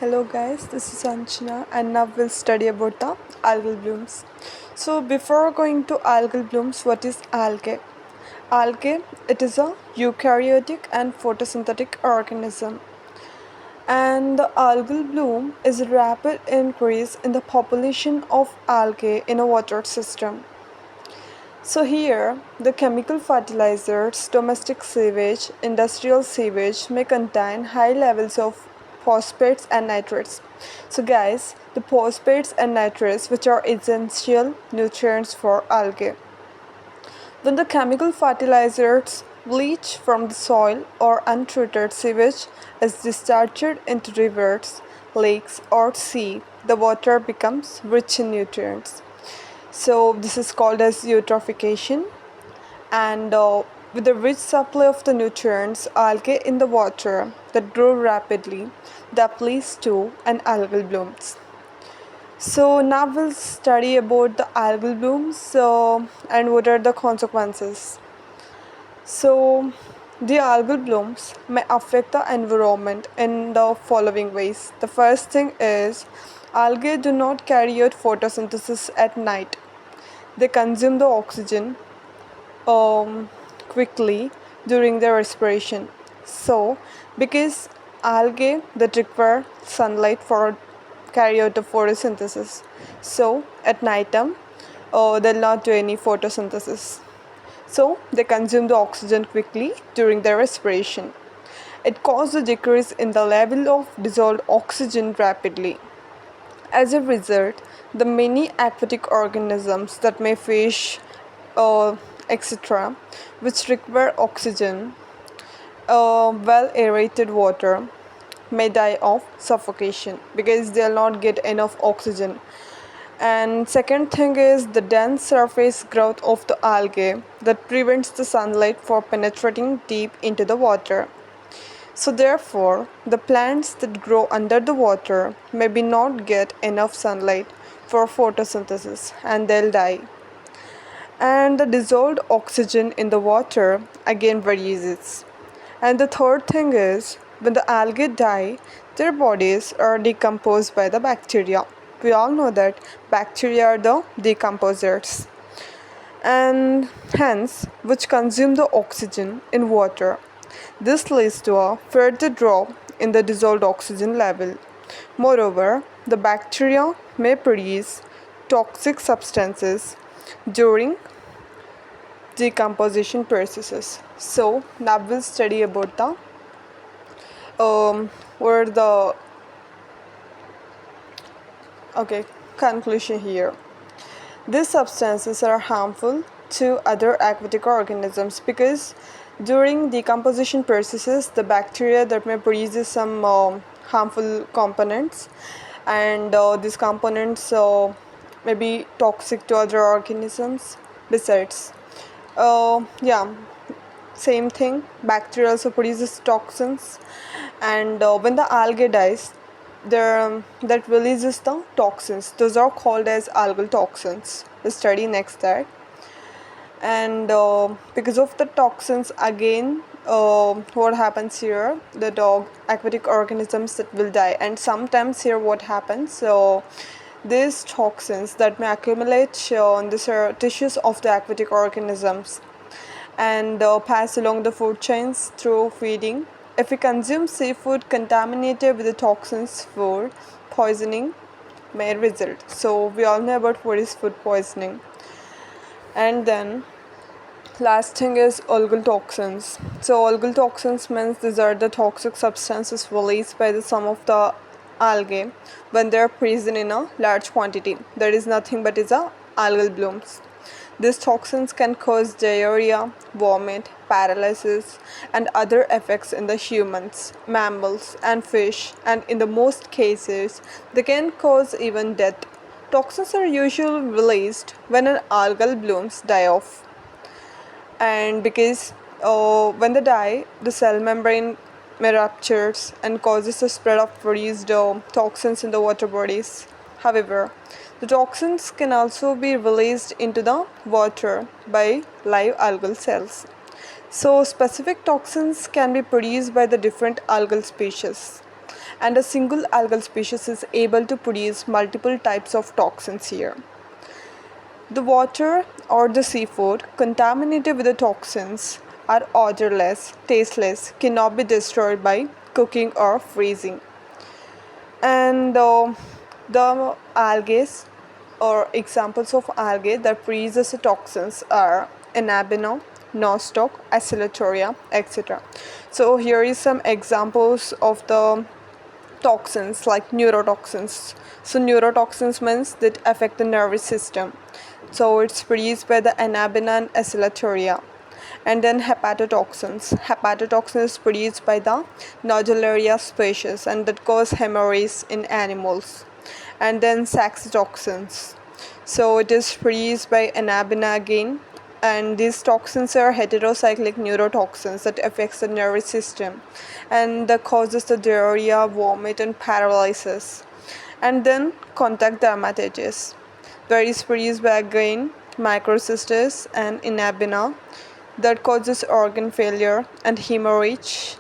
Hello guys, this is Anchana and now we'll study about the algal blooms. So before going to algal blooms, what is algae? Algae, it is a eukaryotic and photosynthetic organism. And the algal bloom is a rapid increase in the population of algae in a water system. So here, the chemical fertilizers, domestic sewage, industrial sewage may contain high levels of phosphates and nitrates. So guys, the phosphates and nitrates which are essential nutrients for algae. When the chemical fertilizers leach from the soil or untreated sewage is discharged into rivers, lakes or sea, the water becomes rich in nutrients. So this is called as eutrophication, and with the rich supply of the nutrients, algae in the water that grow rapidly, that leads to an algal blooms. So now we'll study about the algal blooms and what are the consequences. So the algal blooms may affect the environment in the following ways. The first thing is algae do not carry out photosynthesis at night. They consume the oxygen quickly during their respiration. So, because algae that require sunlight for carry out the photosynthesis, so at night time they'll not do any photosynthesis. So they consume the oxygen quickly during their respiration. It causes a decrease in the level of dissolved oxygen rapidly. As a result, the many aquatic organisms that may fish, etc., which require oxygen, well aerated water, may die of suffocation because they'll not get enough oxygen. And second thing is the dense surface growth of the algae that prevents the sunlight from penetrating deep into the water. So therefore, the plants that grow under the water maybe not get enough sunlight for photosynthesis and they'll die. And the dissolved oxygen in the water again reduces. And the third thing is when the algae die, their bodies are decomposed by the bacteria. We all know that bacteria are the decomposers, and hence which consume the oxygen in water. This leads to a further drop in the dissolved oxygen level. Moreover, the bacteria may produce toxic substances during decomposition processes. So now we'll study about the where the conclusion here. These substances are harmful to other aquatic organisms because during decomposition processes, the bacteria that may produce some harmful components, and these components may be toxic to other organisms. Besides, same thing. Bacteria also produces toxins, and when the algae dies, that releases the toxins. Those are called as algal toxins. We'll study next that. And because of the toxins, again, what happens here? The aquatic organisms that will die. And sometimes here, what happens? So these toxins that may accumulate on the tissues of the aquatic organisms and pass along the food chains through feeding. If we consume seafood contaminated with the toxins, food poisoning may result. So we all know about what is food poisoning. And then last thing is algal toxins. So algal toxins means these are the toxic substances released by some of the algae when they are present in a large quantity. That is nothing but is a algal blooms. These toxins can cause diarrhea, vomit, paralysis, and other effects in the humans, mammals, and fish, and in the most cases, they can cause even death. Toxins are usually released when an algal blooms die off, and because when they die, the cell membrane may ruptures and causes the spread of produced toxins in the water bodies. However, the toxins can also be released into the water by live algal cells. So specific toxins can be produced by the different algal species. and a single algal species is able to produce multiple types of toxins here. The water or the seafood contaminated with the toxins are odorless, tasteless, cannot be destroyed by cooking or freezing. And the algae or examples of algae that produces the toxins are Anabino, nostoc, Acylatoria, etc. So here is some examples of the toxins like neurotoxins. So neurotoxins means that affect the nervous system. So it's produced by the Anabina and Acylatoria. And then hepatotoxins. Hepatotoxins is produced by the Nodularia species and that cause hemorrhage in animals. And then saxitoxins. So it is produced by Anabina again, and these toxins are heterocyclic neurotoxins that affects the nervous system and that causes the diarrhea, vomit and paralysis. And then contact dermatitis, where is produced by again microcystis and Inabina that causes organ failure and hemorrhage,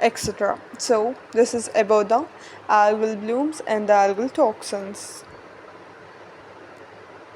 etc. So this is about the algal blooms and the algal toxins.